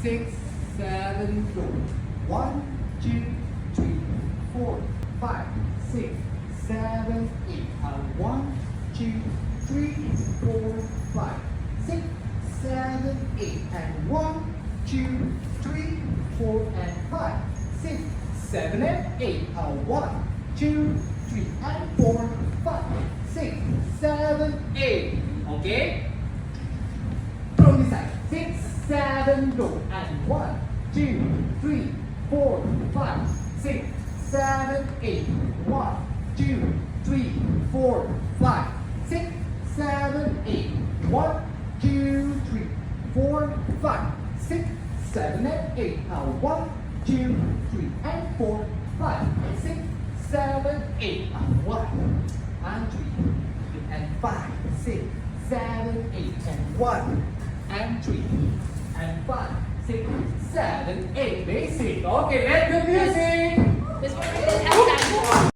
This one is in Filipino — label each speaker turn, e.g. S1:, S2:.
S1: 6, 7, go. 1, 2, 3, 4, 5, 6, 7, 8. 1, 2, 3, 4, 5, 6, 7, 8. And 1, 2, 3, 4, and 5, 6, 7, and 8. 1, 2, 3, and 4, 5, 6, 7, 8. Okay? From this side. 6, 7, go. And 1, 2, 3, 4, 5, 6, 7, 8. 1, 2, 3, 4, 5, 6, 7, 8. 1, 2, 3, 4, 5, 6, 7, and 8. 1, 2, 3, and 4, 5, 6, 7, 8. 1, and 3, and 5, 6, 7, 8. And 1, and 3, and 5, 6, 7, 8. Basic. Okay, let's do